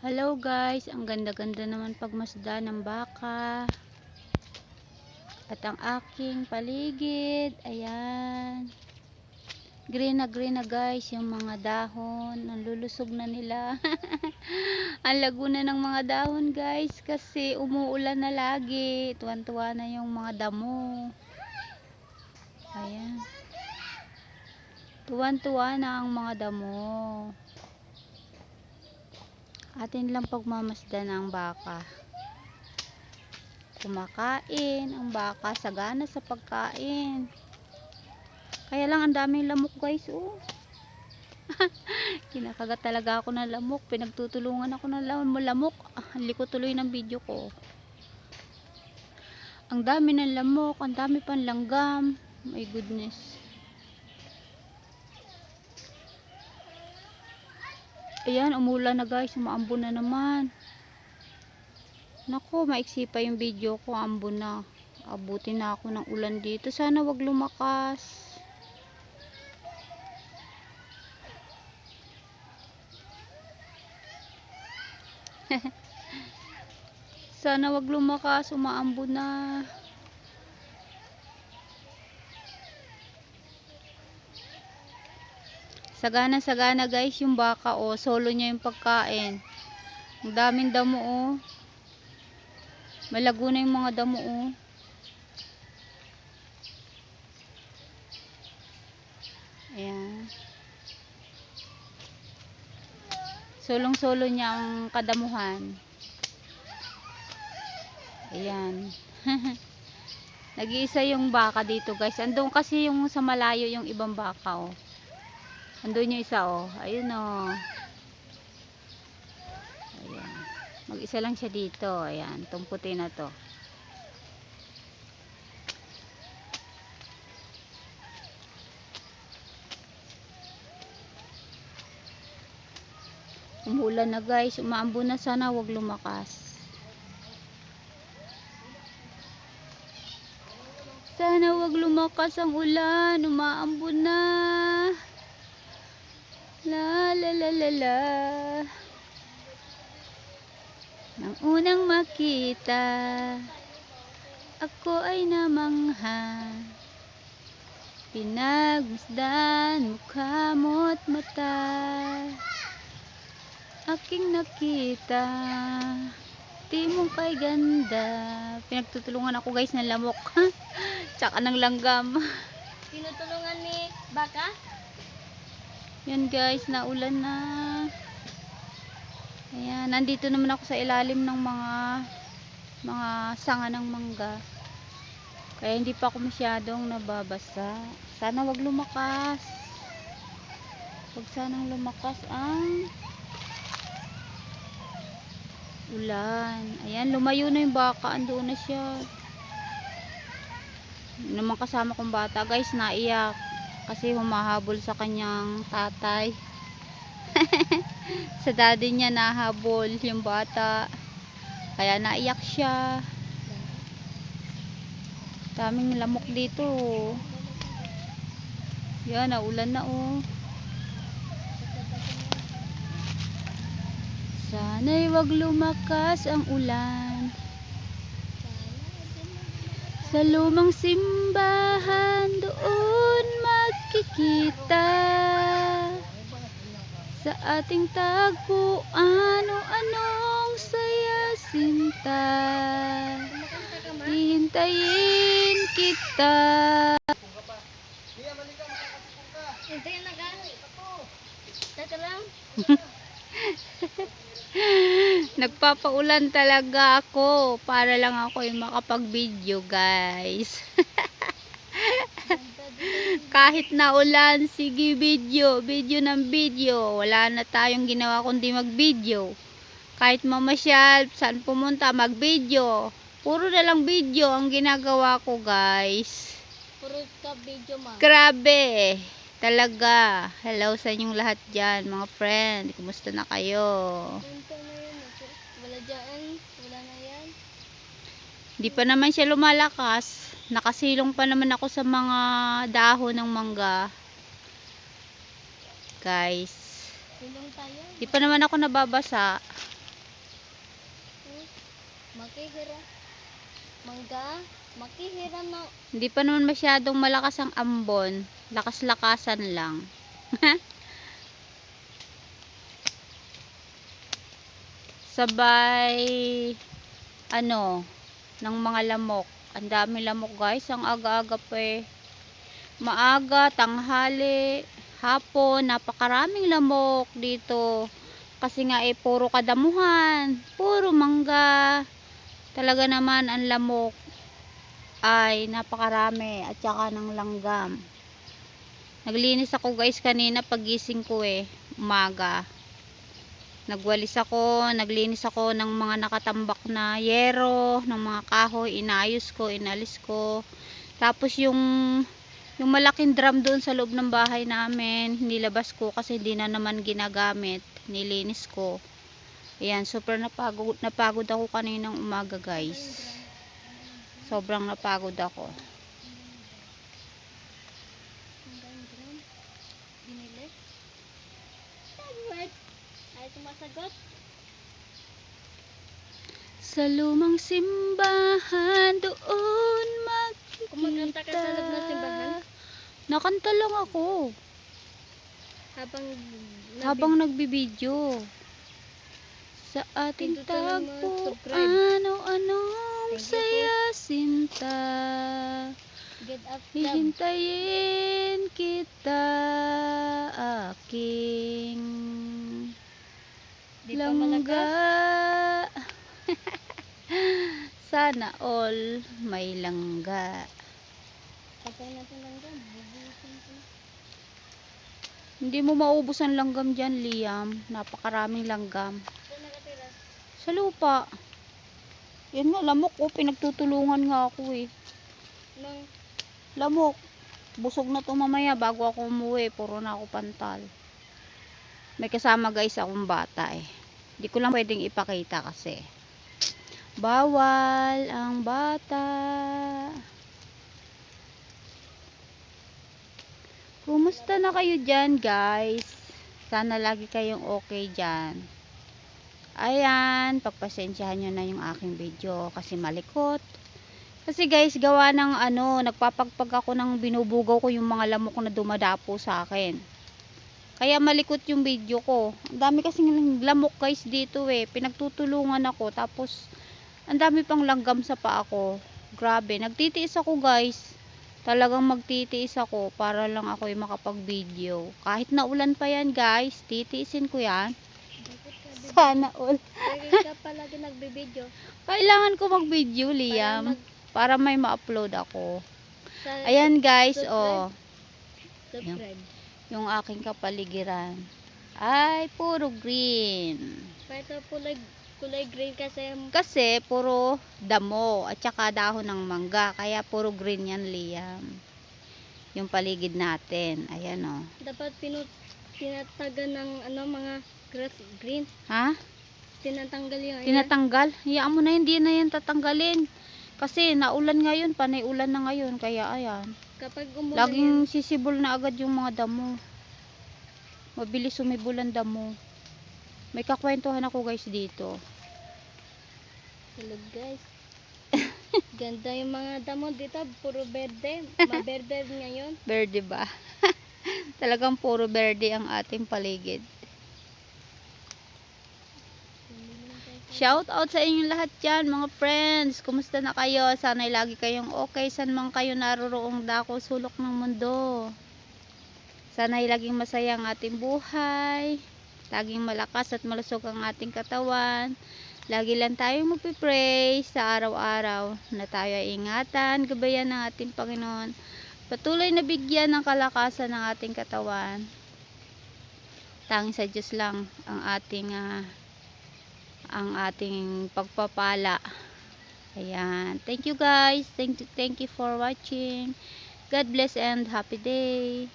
Hello guys, ang ganda-ganda naman pagmasdan ng baka at ang aking paligid. Ayan, green na guys yung mga dahon, nalulusog na nila. Ang lago na ng mga dahon guys kasi umuulan na lagi. Tuwan-tuwa na yung mga damo. Ayan, tuwan-tuwa na ang mga damo. Atin lang pagmamasdan ang baka. Kumakain ang baka, sagana sa pagkain. Kaya lang ang daming lamok guys, oh. Kinakagat talaga ako ng lamok. Pinagtutulungan ako ng lamok. Liko tuloy ng video ko. Ang dami ng lamok, ang dami pang langgam. My goodness. Ayan, umulan na guys, umaambon na naman. Nako, maiksi pa yung video ko, ambon na. Abutin na ako ng ulan dito. Sana wag lumakas. Sana wag lumakas, umaambon na. Sagana guys yung baka, oh. Solo niya yung pagkain. Ang daming damo, oh. Malago na yung mga damo, oh. Ayan. Solong-solo niya ang kadamuhan. Ayan. Nag-iisa yung baka dito guys. Andun kasi yung sa malayo yung ibang baka, oh. Andun yung isa, oh. Ayun, oh. Ayan. Mag-isa lang siya dito. Ayan. Itong puti na to. Umulan na guys. Umaambon na, sana wag lumakas. Sana wag lumakas ang ulan. Umaambon na. La la la la la. Nang unang makita, ako ay namangha. Pinagmasdan mukha mo't mata. Aking nakita, di mo kay ganda. Pinagtutulungan ako guys ng lamok. Tsaka ng langgam. Tinutulungan ni baka? Yan guys, naulan na. Ayan, nandito naman ako sa ilalim ng mga sanga ng mangga. Kaya hindi pa ako masyadong nababasa. Sana wag lumakas. Wag sanang lumakas ang ulan. Ayan, lumayo na yung baka. Andoon na siya. Yung naman kasama kong bata guys, naiyak. Kasi humahabol sa kanyang tatay. Sa daddy niya nahabol yung bata. Kaya naiyak siya. Daming lamok dito. Yan, naulan na, oh. Sana'y wag lumakas ang ulan. Sa lumang simbahan doon magkikita. Sa ating tagpuan o anong saya sinta. Hihintayin kita. Hintayin na ka. Dito lang. Nagpapaulan talaga ako para lang ako yung makapag-video guys. Kahit na ulan, sige video ng video. Wala na tayong ginawa kundi mag-video. Kahit mamasyal, saan pumunta, mag-video. Puro na lang video ang ginagawa ko guys. Puro ka video ma. Grabe. Talaga. Hello sa inyong lahat dyan, mga friend. Kumusta na kayo? Punta na yun. Wala dyan. Wala na yan. Di pa naman siya lumalakas. Nakasilong pa naman ako sa mga dahon ng mangga. Guys. Tulong tayo. Di pa naman ako nababasa. Makihira. Mangga. Makihira na. Hindi pa naman masyadong malakas ang ambon. Lakas-lakasan lang. Sabay ng mga lamok. Ang dami lamok guys, ang aga-aga pa eh. Maaga, tanghali, hapon, napakaraming lamok dito. Kasi nga puro kadamuhan, puro mangga. Talaga naman ang lamok ay napakarami at saka ng langgam. Naglinis ako guys kanina pagising ko umaga. Nagwalis ako, naglinis ako ng mga nakatambak na yero, ng mga kahoy, inayos ko, inalis ko. Tapos yung malaking drum doon sa loob ng bahay namin, nilabas ko kasi hindi na naman ginagamit. Nilinis ko. Ayan, super napagod ako kaninang umaga guys. Sobrang napagod ako. Binili. Ay, sumasagot. Sa lumang simbahan doon Kumakanta ka sa loob ng simbahan? Nakanta lang ako habang nagbibideo. Sa ating Pindutan mo tagpo, subscribe. ano-anong Thank you po. saya sinta. Get up, love. Hihintayin kita, aking Di pa langga. malakas. Sana all may langga. Patay natin lang dyan. Bubusin ko. Hindi mo maubos ang langgam dyan, Liam. Napakaraming langgam. Saan nakatira? Sa lupa. Yan nga, lamok ko. Pinagtutulungan nga ako Nung Lamok. Busog na to mamaya bago ako umuwi. Puro na ako pantal. May kasama guys akong bata Hindi ko lang pwedeng ipakita kasi bawal ang bata. Kumusta na kayo dyan guys? Sana lagi kayong okay dyan. Ayan, pagpasensyahan nyo na yung aking video kasi malikot. Kasi guys, gawa ng nagpapagpag ako ng binubugaw ko yung mga lamok na dumadapo sa akin. Kaya malikot yung video ko. Ang dami kasing lamok guys dito Pinagtutulungan ako tapos ang dami pang langgam sa paa ko. Grabe, nagtitiis ako guys. Talagang magtitiis ako para lang ako makapag-video. Kahit na ulan pa yan guys, titiisin ko yan. Sana all. lagi ka palagi nagbibideo. Kailangan ko mag-video, Liam. Para may ma-upload ako. Ayan guys, Subscribe. yung aking kapaligiran ay puro green. Ito kulay green Kasi puro damo at saka dahon ng mangga. Kaya puro green yan, Liam. Yung paligid natin. Ayan dapat tinatagan ng mga grass green. Ha? Tinatanggal yung Tinatanggal? Hayaan mo na, hindi na yan tatanggalin. Kasi naulan ngayon, panay ulan na ngayon. Kaya ayan. Kapag umulan Laging sisibol na agad yung mga damo. Mabilis sumibol ang damo. May kakwentuhan ako guys dito. Hello guys. Ganda yung mga damo dito. Puro berde. Maberde ngayon. Berde ba? Talagang puro berde ang ating paligid. Shout out sa inyong lahat dyan mga friends. Kumusta na kayo? Sana'y lagi kayong okay. San man kayo naroroong dako sulok ng mundo. Sana'y laging masaya ang ating buhay. Laging malakas at malusog ang ating katawan. Lagi lang tayong magpipray sa araw-araw na tayo ay ingatan, gabayan ng ating Panginoon. Patuloy na bigyan ng kalakasan ng ating katawan. Tanging sa Diyos lang ang ating pagpapala. Ayan. Thank you guys. Thank you for watching. God bless and happy day.